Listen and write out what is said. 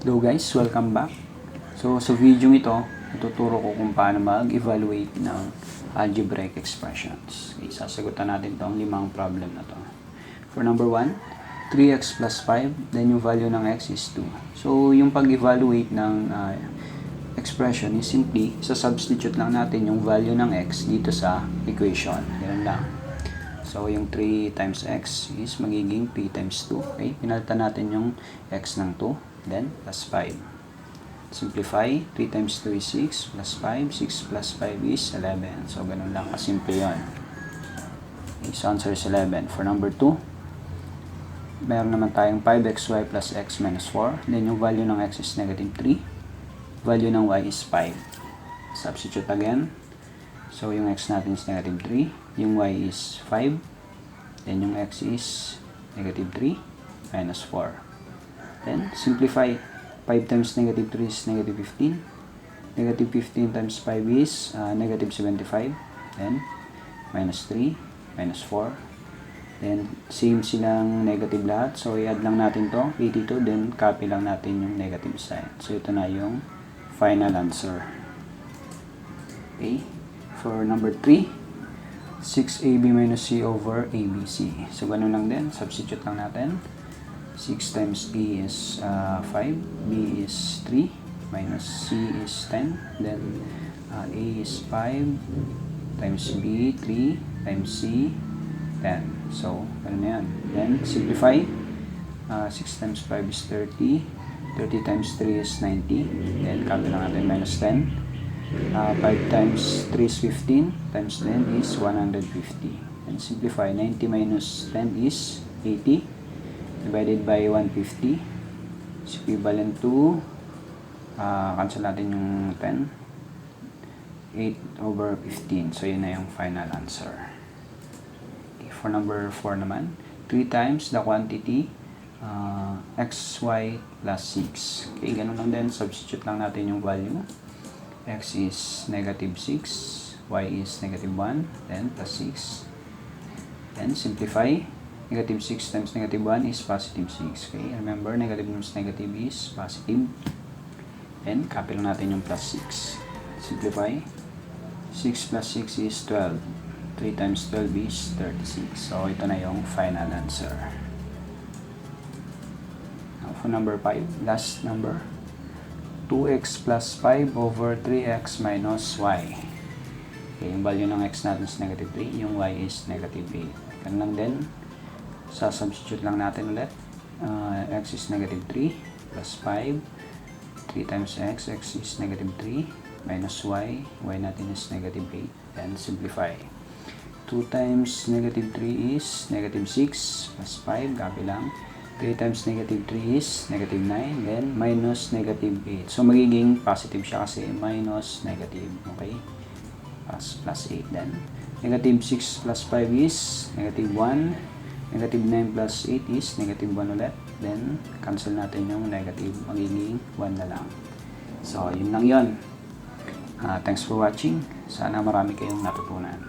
Hello guys, welcome back. So sa video ito, ituturo ko kung paano mag-evaluate ng algebraic expressions. Okay, sasagutan natin itong limang problem na to. For number 1, 3x plus 5, then yung value ng x is 2. So yung pag-evaluate ng expression is simply, substitute lang natin yung value ng x dito sa equation. Ganun lang. So yung 3 times x is magiging 3 times 2. Okay, pinalitan natin yung x ng 2. Then, plus 5. Simplify. 3 times 2 is 6. Plus 5. 6 plus 5 is 11. So, ganun lang. Kasimple yun. Okay, so, answer is 11. For number 2, meron naman tayong 5xy plus x minus 4. Then, yung value ng x is negative 3. Value ng y is 5. Substitute again. So, yung x natin is negative 3. Yung y is 5. Then, yung x is negative 3 minus 4. Then, simplify. 5 times negative 3 is negative 15. Negative 15 times 5 is negative 75. Then, minus 3, minus 4. Then, same silang negative lahat. So, i-add lang natin to 82. Then, copy lang natin yung negative sign. So, ito na yung final answer. Okay. For number 3, 6ab minus c over abc. So, ganun lang din. Substitute lang natin. 6 times a is 5, b is 3, minus c is 10, then a is 5, times b, 3, times c, 10. So, ano na yan? Then, simplify. 6 times 5 is 30, 30 times 3 is 90, then copy lang natin minus 10. 5 times 3 is 15, times 10 is 150. And simplify. 90 minus 10 is 80. Divided by 150 is equivalent to cancel natin yung 10, 8 over 15. So yun na yung final answer. Okay, for number 4 naman, 3 times the quantity xy plus 6. Okay, ganun lang din. Substitute lang natin yung value. X is negative 6, y is negative 1, then plus 6. Then simplify. Negative 6 times negative 1 is positive 6. Okay, remember, negative times negative is positive. And copy lang natin yung plus 6. Simplify. 6 plus 6 is 12. 3 times 12 is 36. So, ito na yung final answer. Now, for number 5, last number. 2x plus 5 over 3x minus y. Okay, yung value ng x natin is negative 3. Yung y is negative 8. Ganun lang din. Substitute lang natin ulit. X is negative 3 plus 5. 3 times x, x is negative 3 minus y natin is negative 8. Then simplify. 2 times negative 3 is negative 6 plus 5. Copy lang. 3 times negative 3 is negative 9. Then minus negative 8. So magiging positive siya kasi minus negative. Okay? Plus 8 then. Negative 6 plus 5 is negative 1. Negative 9 plus 8 is negative 1 ulit. Then, cancel natin yung negative. Magiging 1 na lang. So, yun lang yun. Thanks for watching. Sana marami kayong natutunan.